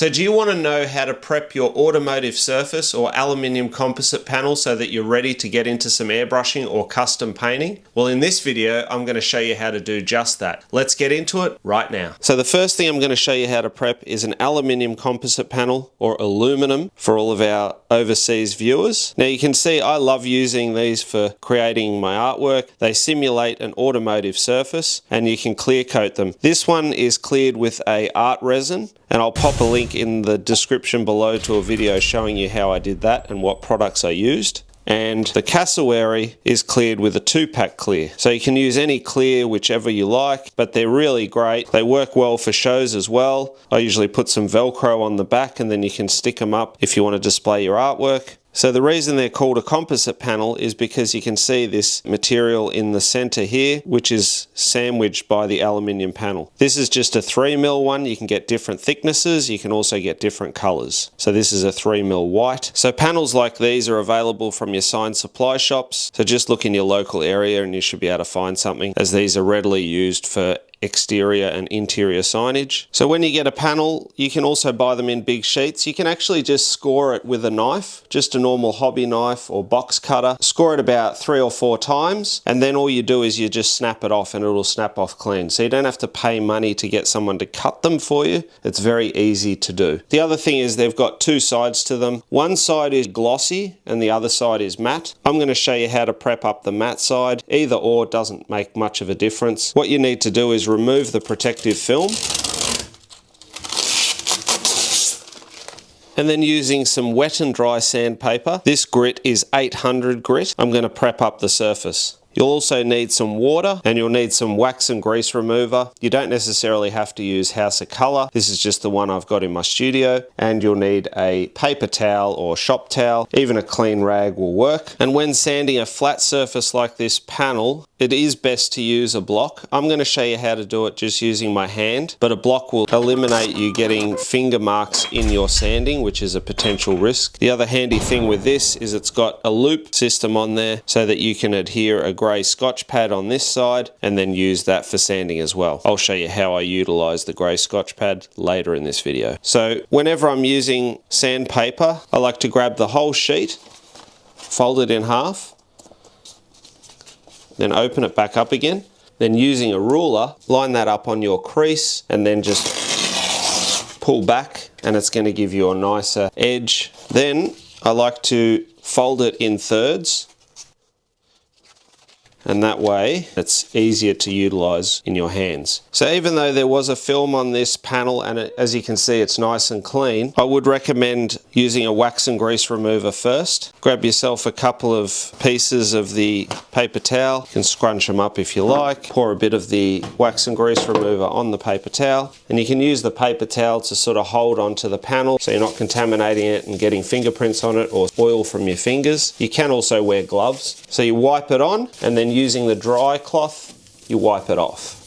So do you want to know how to prep your automotive surface or aluminium composite panel so that you're ready to get into some airbrushing or custom painting? Well, in this video, I'm going to show you how to do just that. Let's get into it right now. So the first thing I'm going to show you how to prep is an aluminium composite panel, or aluminum for all of our overseas viewers. Now you can see I love using these for creating my artwork. They simulate an automotive surface and you can clear coat them. This one is cleared with a art resin, and I'll pop a link in the description below to a video showing you how I did that and what products I used. And the cassowary is cleared with a 2-pack clear. So you can use any clear, whichever you like, but they're really great. They work well for shows as well. I usually put some Velcro on the back and then you can stick them up if you want to display your artwork. So the reason they're called a composite panel is because you can see this material in the center here, which is sandwiched by the aluminium panel. This is just a 3mm one. You can get different thicknesses. You can also get different colors. So this is a 3mm white. So panels like these are available from your signed supply shops. So just look in your local area and you should be able to find something, as these are readily used for exterior and interior signage. So when you get a panel, you can also buy them in big sheets. You can actually just score it with a knife, just a normal hobby knife or box cutter. Score it about 3 or 4 times, and then all you do is you just snap it off and it'll snap off clean. So you don't have to pay money to get someone to cut them for you. It's very easy to do. The other thing is they've got 2 sides to them. One side is glossy and the other side is matte. I'm going to show you how to prep up the matte side. Either or doesn't make much of a difference. What you need to do is remove the protective film, and then using some wet and dry sandpaper, this grit is 800 grit, I'm going to prep up the surface. You'll also need some water, and you'll need some wax and grease remover. You don't necessarily have to use House of Colour. This is just the one I've got in my studio. And you'll need a paper towel or shop towel. Even a clean rag will work. And when sanding a flat surface like this panel, it is best to use a block. I'm going to show you how to do it just using my hand, but a block will eliminate you getting finger marks in your sanding, which is a potential risk. The other handy thing with this is it's got a loop system on there so that you can adhere a grey scotch pad on this side and then use that for sanding as well. I'll show you how I utilize the grey scotch pad later in this video. So whenever I'm using sandpaper, I like to grab the whole sheet, fold it in half, then open it back up again. Then using a ruler, line that up on your crease and then just pull back, and it's going to give you a nicer edge. Then I like to fold it in thirds, and that way it's easier to utilize in your hands. So even though there was a film on this panel and as you can see it's nice and clean, I would recommend using a wax and grease remover first. Grab yourself a couple of pieces of the paper towel. You can scrunch them up if you like. Pour a bit of the wax and grease remover on the paper towel, and you can use the paper towel to sort of hold onto the panel so you're not contaminating it and getting fingerprints on it or oil from your fingers. You can also wear gloves. So you wipe it on, and then using the dry cloth, you wipe it off.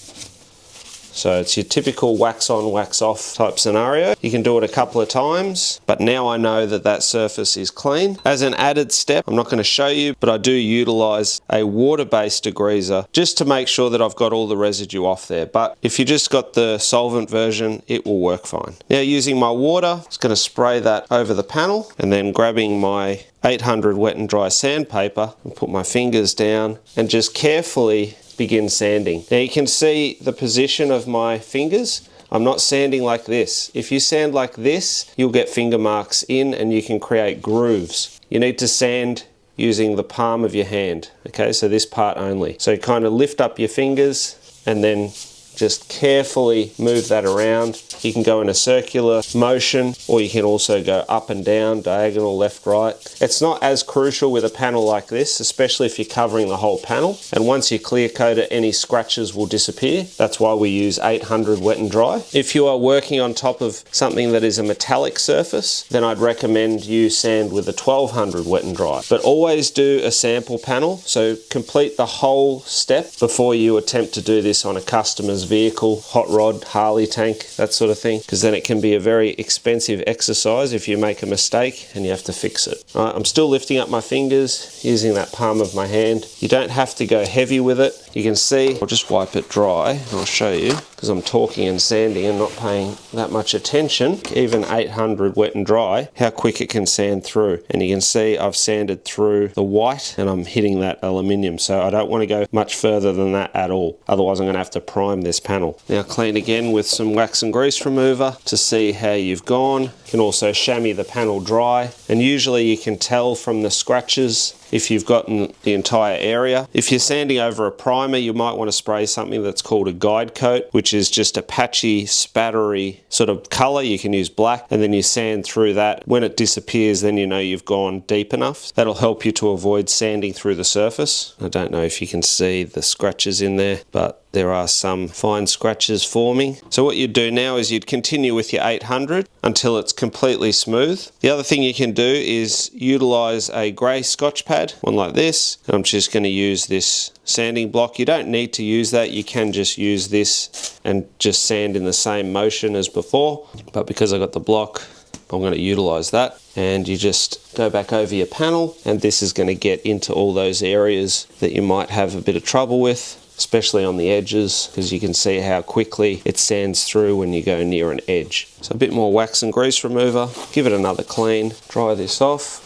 So it's your typical wax on, wax off type scenario. You can do it a couple of times, but now I know that that surface is clean. As an added step, I'm not going to show you, but I do utilize a water-based degreaser just to make sure that I've got all the residue off there. But if you just got the solvent version, it will work fine. Now using my water, I'm just going to spray that over the panel, and then grabbing my 800 wet and dry sandpaper and put my fingers down and just carefully begin sanding. Now you can see the position of my fingers. I'm not sanding like this. If you sand like this, you'll get finger marks in and you can create grooves. You need to sand using the palm of your hand. Okay, so this part only. So you kind of lift up your fingers and then just carefully move that around. You can go in a circular motion, or you can also go up and down, diagonal, left, right. It's not as crucial with a panel like this, especially if you're covering the whole panel. And once you clear coat it, any scratches will disappear. That's why we use 800 wet and dry. If you are working on top of something that is a metallic surface, then I'd recommend you sand with a 1200 wet and dry. But always do a sample panel, so complete the whole step before you attempt to do this on a customer's vehicle, hot rod, Harley tank, that sort of thing, because then it can be a very expensive exercise if you make a mistake and you have to fix it. All right, I'm still lifting up my fingers using that palm of my hand. You don't have to go heavy with it. you can see, I'll just wipe it dry and I'll show you, because I'm talking and sanding and not paying that much attention. Even 800 wet and dry, how quick it can sand through. And you can see I've sanded through the white and I'm hitting that aluminium, so I don't want to go much further than that at all, otherwise I'm going to have to prime this panel. Now clean again with some wax and grease remover to see how you've gone. You can also chamois the panel dry, and usually you can tell from the scratches if you've gotten the entire area. If you're sanding over a primer, you might want to spray something that's called a guide coat, which is just a patchy, spattery sort of color. You can use black, and then you sand through that. When it disappears, then you know you've gone deep enough. That'll help you to avoid sanding through the surface. I don't know if you can see the scratches in there, but there are some fine scratches forming. So what you'd do now is you'd continue with your 800 until it's completely smooth. The other thing you can do is utilize a grey scotch pad, one like this. I'm just going to use this sanding block. You don't need to use that. You can just use this and just sand in the same motion as before. But because I got the block, I'm going to utilize that. And you just go back over your panel, and this is going to get into all those areas that you might have a bit of trouble with, especially on the edges, because you can see how quickly it sands through when you go near an edge. So a bit more wax and grease remover, give it another clean, dry this off.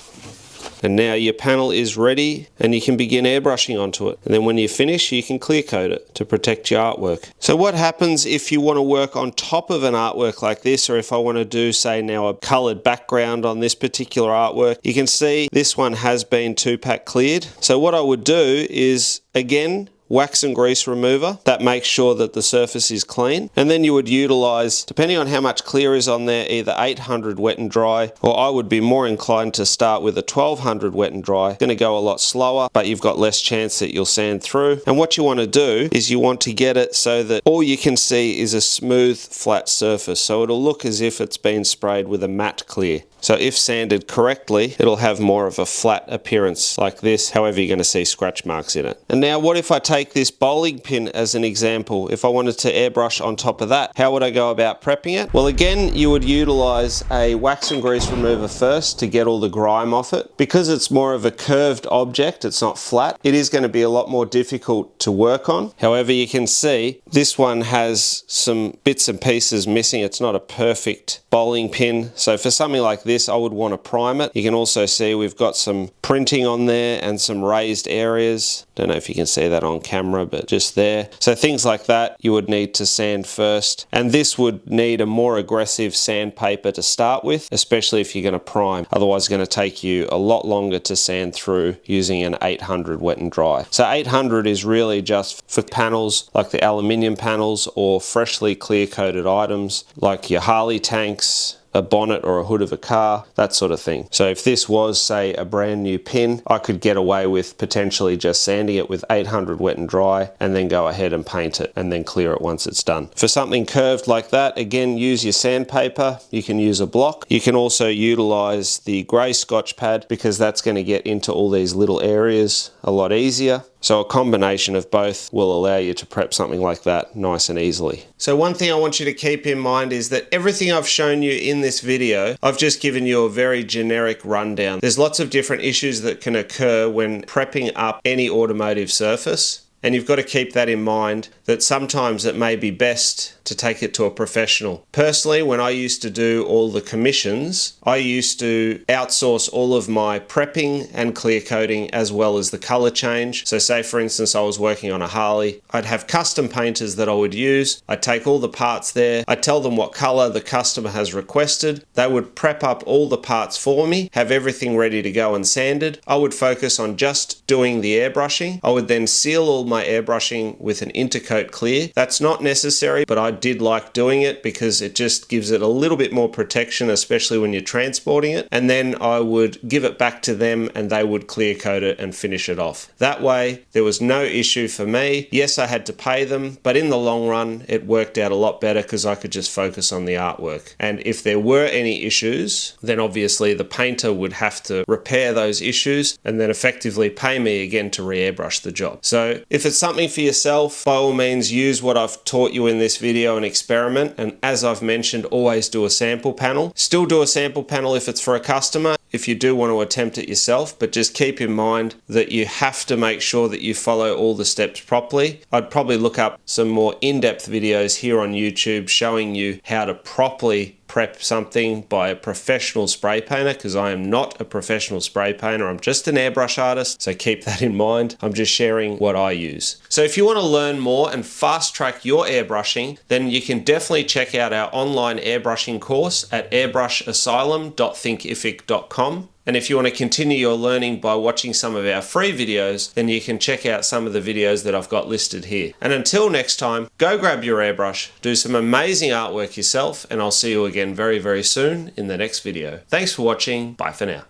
And now your panel is ready and you can begin airbrushing onto it. And then when you finish, you can clear coat it to protect your artwork. So what happens if you want to work on top of an artwork like this, or if I want to do, say now, a colored background on this particular artwork? You can see this one has been 2-pack cleared. So what I would do is, again, wax and grease remover. That makes sure that the surface is clean. And then you would utilize, depending on how much clear is on there, either 800 wet and dry, or I would be more inclined to start with a 1200 wet and dry. Going to go a lot slower, but you've got less chance that you'll sand through. And what you want to do is you want to get it so that all you can see is a smooth, flat surface. So it'll look as if it's been sprayed with a matte clear. So if sanded correctly, it'll have more of a flat appearance like this. However, you're going to see scratch marks in it. And now what if I take this bowling pin as an example? If I wanted to airbrush on top of that, how would I go about prepping it? Well, again, you would utilize a wax and grease remover first to get all the grime off it. Because it's more of a curved object, it's not flat, it is going to be a lot more difficult to work on. However, you can see this one has some bits and pieces missing. It's not a perfect bowling pin. So for something like this, I would want to prime it. You can also see we've got some printing on there and some raised areas. Don't know if you can see that on camera, but just there. So things like that you would need to sand first. And this would need a more aggressive sandpaper to start with, especially if you're going to prime. Otherwise, it's going to take you a lot longer to sand through using an 800 wet and dry. So 800 is really just for panels like the aluminium panels, or freshly clear coated items like your Harley tanks, a bonnet or a hood of a car, that sort of thing. So if this was, say, a brand new pin, I could get away with potentially just sanding it with 800 wet and dry, and then go ahead and paint it and then clear it once it's done. For something curved like that, again, use your sandpaper. You can use a block. You can also utilize the grey scotch pad, because that's going to get into all these little areas a lot easier. So a combination of both will allow you to prep something like that nice and easily. So one thing I want you to keep in mind is that everything I've shown you in this video, I've just given you a very generic rundown. There's lots of different issues that can occur when prepping up any automotive surface. And you've got to keep that in mind, that sometimes it may be best to take it to a professional. Personally, when I used to do all the commissions, I used to outsource all of my prepping and clear coating as well as the color change. So say for instance, I was working on a Harley, I'd have custom painters that I would use. I'd take all the parts there, I'd tell them what color the customer has requested. They would prep up all the parts for me, have everything ready to go and sanded. I would focus on just doing the airbrushing. I would then seal all my airbrushing with an intercoat clear. That's not necessary, but I did like doing it because it just gives it a little bit more protection, especially when you're transporting it. And then I would give it back to them and they would clear coat it and finish it off. That way, there was no issue for me. Yes, I had to pay them, but in the long run, it worked out a lot better because I could just focus on the artwork. And if there were any issues, then obviously the painter would have to repair those issues and then effectively pay me again to re-airbrush the job. So if it's something for yourself, by all means use what I've taught you in this video and experiment. And as I've mentioned, always do a sample panel. Still do a sample panel if it's for a customer. if you do want to attempt it yourself, but just keep in mind that you have to make sure that you follow all the steps properly. I'd probably look up some more in-depth videos here on YouTube showing you how to properly prep something by a professional spray painter, because I am not a professional spray painter. I'm just an airbrush artist, so keep that in mind. I'm just sharing what I use. So if you want to learn more and fast track your airbrushing, then you can definitely check out our online airbrushing course at airbrushaasylum.thinkific.com. And if you want to continue your learning by watching some of our free videos, then you can check out some of the videos that I've got listed here. And until next time, go grab your airbrush, do some amazing artwork yourself, and I'll see you again very, very soon in the next video. Thanks for watching. Bye for now.